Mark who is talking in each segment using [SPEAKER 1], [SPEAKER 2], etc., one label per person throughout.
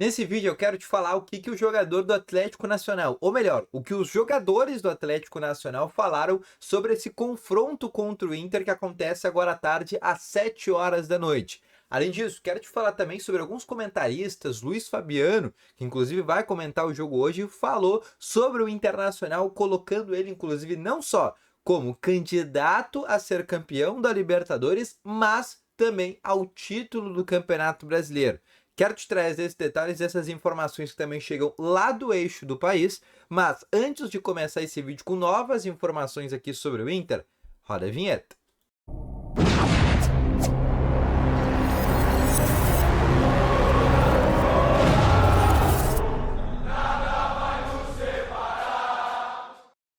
[SPEAKER 1] Nesse vídeo eu quero te falar o que o jogador do Atlético Nacional, ou melhor, o que os jogadores do Atlético Nacional falaram sobre esse confronto contra o Inter que acontece agora à tarde às 7 horas da noite. Além disso, quero te falar também sobre alguns comentaristas, Luiz Fabiano, que inclusive vai comentar o jogo hoje, falou sobre o Internacional, colocando ele inclusive não só como candidato a ser campeão da Libertadores, mas também ao título do Campeonato Brasileiro. Quero te trazer esses detalhes e essas informações que também chegam lá do eixo do país, mas antes de começar esse vídeo com novas informações aqui sobre o Inter, roda a vinheta.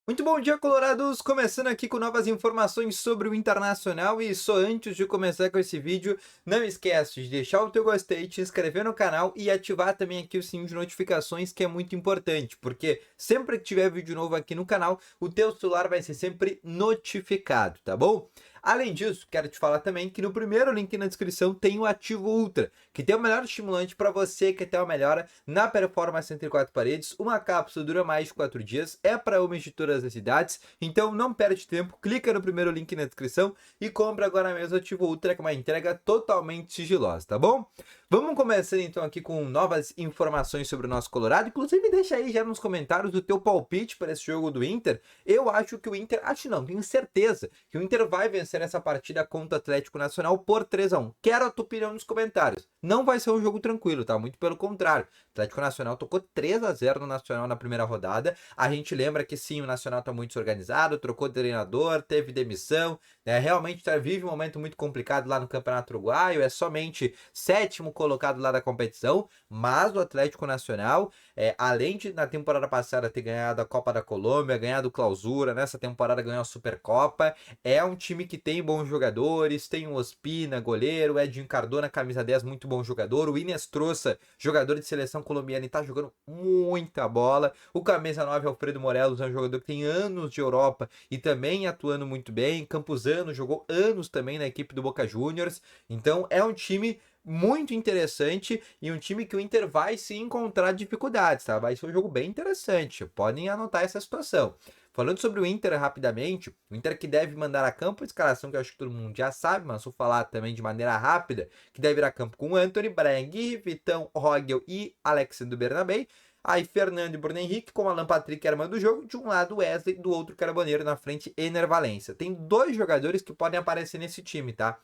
[SPEAKER 1] Muito bom dia, colorados! Começando aqui com novas informações sobre o Internacional e só antes de começar com esse vídeo, não esquece de deixar o teu gostei, te inscrever no canal e ativar também aqui o sininho de notificações, que é muito importante, porque sempre que tiver vídeo novo aqui no canal, o teu celular vai ser sempre notificado, tá bom? Além disso, quero te falar também que no primeiro link na descrição tem o Ativo Ultra, que tem o melhor estimulante para você que tem uma melhora na performance entre quatro paredes. Uma cápsula dura mais de 4 dias, é para homens de todas as idades, então não perde tempo, clica no primeiro link na descrição e compra agora mesmo o Ativo Ultra, que é uma entrega totalmente sigilosa, tá bom? Vamos começar então aqui com novas informações sobre o nosso Colorado. Inclusive deixa aí já nos comentários o teu palpite para esse jogo do Inter. Eu acho que o Inter, acho não, tenho certeza que o Inter vai vencer essa partida contra o Atlético Nacional por 3-1. Quero a tua opinião nos comentários. Não vai ser um jogo tranquilo, tá? Muito pelo contrário. O Atlético Nacional tocou 3-0 no Nacional na primeira rodada. A gente lembra que sim, o Nacional tá muito desorganizado, trocou de treinador, teve demissão, né? Realmente vive um momento muito complicado lá no Campeonato Uruguaio, é somente sétimo colocado lá da competição, mas o Atlético Nacional, além de na temporada passada ter ganhado a Copa da Colômbia, ganhado Clausura, nessa temporada ganhou a Supercopa, é um time que tem bons jogadores, tem o Ospina, goleiro, o Edinho Cardona, camisa 10, muito bom jogador, o Inestrosa, jogador de seleção colombiana e tá jogando muita bola, o camisa 9, Alfredo Morelos, é um jogador que tem anos de Europa e também atuando muito bem, Campuzano jogou anos também na equipe do Boca Juniors, então é um time muito interessante e um time que o Inter vai se encontrar dificuldades, tá? Vai ser um jogo bem interessante, podem anotar essa situação. Falando sobre o Inter rapidamente, o Inter que deve mandar a campo a escalação que eu acho que todo mundo já sabe, mas vou falar também de maneira rápida, que deve ir a campo com Antony, Brian Guerri, Vitão, Rogel e Alexandre Bernabei. Aí Fernando e Bruno Henrique com Alan Patrick armando o jogo, de um lado Wesley, do outro Carboneiro na frente, Ener Valencia. Tem dois jogadores que podem aparecer nesse time, tá?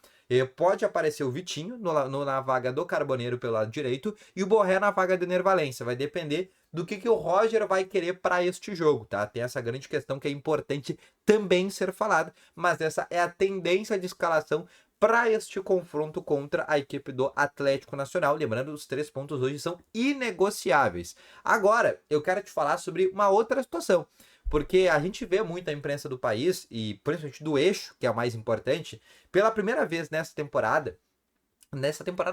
[SPEAKER 1] Pode aparecer o Vitinho na vaga do Carboneiro pelo lado direito e o Borré na vaga do Ener Valencia. Vai depender do que o Roger vai querer para este jogo, tá? Tem essa grande questão que é importante também ser falada, mas essa é a tendência de escalação para este confronto contra a equipe do Atlético Nacional. Lembrando, os 3 pontos hoje são inegociáveis. Agora, eu quero te falar sobre uma outra situação, porque a gente vê muito a imprensa do país, e principalmente do eixo, que é o mais importante, pela primeira vez nessa temporada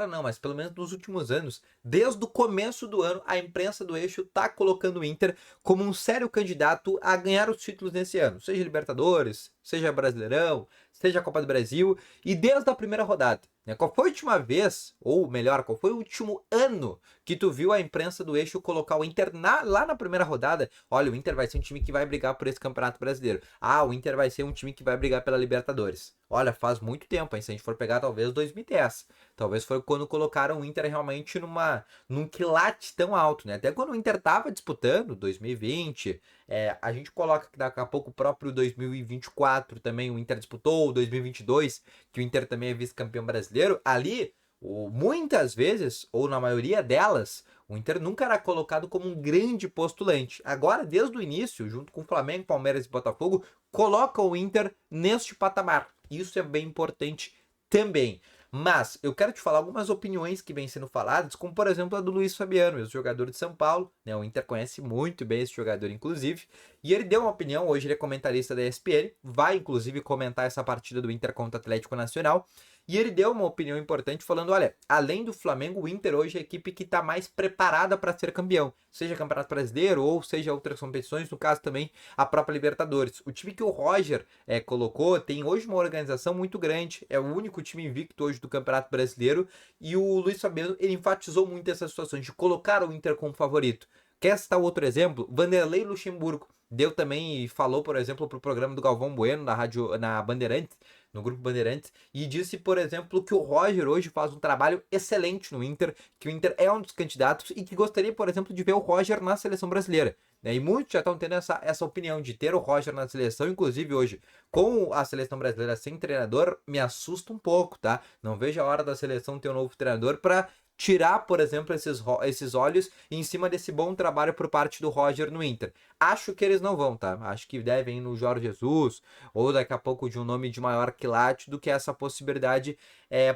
[SPEAKER 1] não, mas pelo menos nos últimos anos, desde o começo do ano, a imprensa do eixo tá colocando o Inter como um sério candidato a ganhar os títulos nesse ano, seja Libertadores, seja Brasileirão, seja a Copa do Brasil, e desde a primeira rodada, né? Qual foi a última vez, ou melhor, qual foi o último ano que tu viu a imprensa do eixo colocar o Inter lá na primeira rodada? Olha, o Inter vai ser um time que vai brigar por esse Campeonato Brasileiro. Ah, o Inter vai ser um time que vai brigar pela Libertadores. Olha, faz muito tempo, hein? Se a gente for pegar talvez 2010. Talvez foi quando colocaram o Inter realmente num quilate tão alto, né? Até quando o Inter tava disputando, 2020, a gente coloca que daqui a pouco o próprio 2024 também o Inter disputou, 2022, que o Inter também é vice-campeão brasileiro, ali, muitas vezes, ou na maioria delas, o Inter nunca era colocado como um grande postulante. Agora, desde o início, junto com o Flamengo, Palmeiras e Botafogo, colocam o Inter neste patamar. Isso é bem importante também. Mas eu quero te falar algumas opiniões que vêm sendo faladas, como por exemplo a do Luiz Fabiano, ex-jogador de São Paulo, né? O Inter conhece muito bem esse jogador, inclusive, e ele deu uma opinião, hoje ele é comentarista da ESPN, vai inclusive comentar essa partida do Inter contra o Atlético Nacional, e ele deu uma opinião importante falando, olha, além do Flamengo, o Inter hoje é a equipe que está mais preparada para ser campeão, seja Campeonato Brasileiro ou seja outras competições, no caso também a própria Libertadores. O time que o Roger colocou tem hoje uma organização muito grande, é o único time invicto hoje do Campeonato Brasileiro, e o Luiz Fabiano, ele enfatizou muito essas situações de colocar o Inter como favorito. Quer citar outro exemplo? Vanderlei Luxemburgo deu também e falou, por exemplo, para o programa do Galvão Bueno na Bandeirantes, no grupo Bandeirantes, e disse, por exemplo, que o Roger hoje faz um trabalho excelente no Inter, que o Inter é um dos candidatos e que gostaria, por exemplo, de ver o Roger na seleção brasileira. E muitos já estão tendo essa opinião de ter o Roger na seleção, inclusive hoje, com a seleção brasileira sem treinador, me assusta um pouco, tá? Não vejo a hora da seleção ter um novo treinador para tirar, por exemplo, esses olhos em cima desse bom trabalho por parte do Roger no Inter. Acho que eles não vão, tá? Acho que devem ir no Jorge Jesus ou daqui a pouco de um nome de maior quilate do que essa possibilidade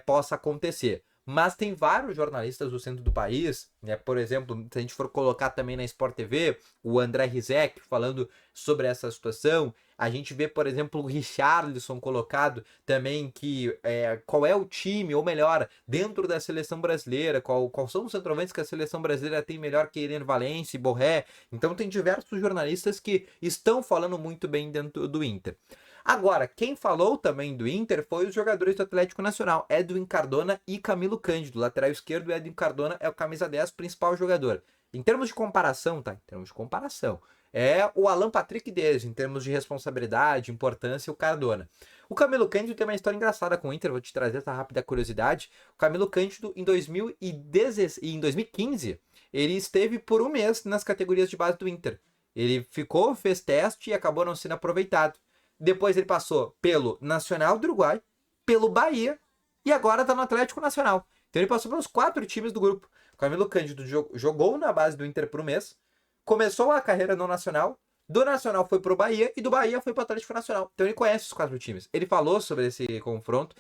[SPEAKER 1] possa acontecer. Mas tem vários jornalistas do centro do país, né? Por exemplo, se a gente for colocar também na Sport TV, o André Rizek falando sobre essa situação. A gente vê, por exemplo, o Richarlison colocado também que qual é o time, ou melhor, dentro da seleção brasileira, qual são os centroavantes que a seleção brasileira tem melhor que Irene Valencia e Borré. Então tem diversos jornalistas que estão falando muito bem dentro do Inter. Agora, quem falou também do Inter foi os jogadores do Atlético Nacional, Edwin Cardona e Camilo Cândido. Lateral esquerdo, Edwin Cardona é o camisa 10, principal jogador. Em termos de comparação, tá? Em termos de comparação. É o Alan Patrick deles, em termos de responsabilidade, importância, o Cardona. O Camilo Cândido tem uma história engraçada com o Inter, vou te trazer essa rápida curiosidade. O Camilo Cândido, em 2015, ele esteve por um mês nas categorias de base do Inter. Ele ficou, fez teste e acabou não sendo aproveitado. Depois ele passou pelo Nacional do Uruguai, pelo Bahia e agora está no Atlético Nacional. Então ele passou pelos 4 times do grupo. O Camilo Cândido jogou na base do Inter por um mês, começou a carreira no Nacional, do Nacional foi pro Bahia e do Bahia foi pro Atlético Nacional. Então ele conhece os 4 times. Ele falou sobre esse confronto,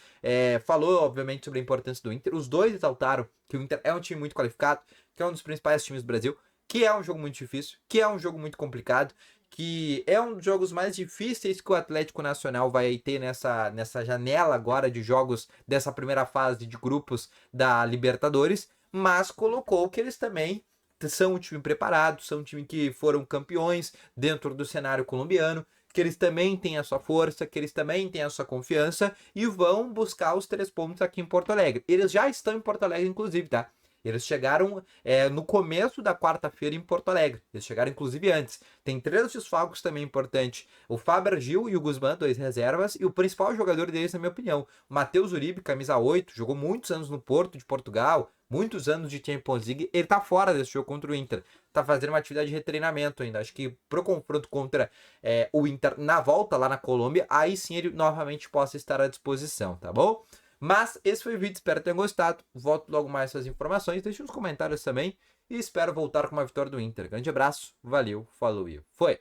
[SPEAKER 1] falou obviamente sobre a importância do Inter. Os dois exaltaram que o Inter é um time muito qualificado, que é um dos principais times do Brasil, que é um jogo muito difícil, que é um jogo muito complicado, que é um dos jogos mais difíceis que o Atlético Nacional vai ter nessa janela agora de jogos dessa primeira fase de grupos da Libertadores, mas colocou que eles também são um time preparado, são um time que foram campeões dentro do cenário colombiano, que eles também têm a sua força, que eles também têm a sua confiança e vão buscar os 3 pontos aqui em Porto Alegre. Eles já estão em Porto Alegre, inclusive, tá? Eles chegaram no começo da quarta-feira em Porto Alegre. Eles chegaram, inclusive, antes. Tem 3 desfalques também importantes. O Faber Gil e o Guzmán, 2 reservas. E o principal jogador deles, na minha opinião, o Matheus Uribe, camisa 8. Jogou muitos anos no Porto de Portugal. Muitos anos de Champions League. Ele tá fora desse jogo contra o Inter. Tá fazendo uma atividade de retreinamento ainda. Acho que pro confronto contra o Inter na volta lá na Colômbia, aí sim ele novamente possa estar à disposição, tá bom? Mas esse foi o vídeo, espero que tenham gostado. Volto logo mais essas informações, deixe nos comentários também. E espero voltar com uma vitória do Inter. Grande abraço, valeu, falou e foi!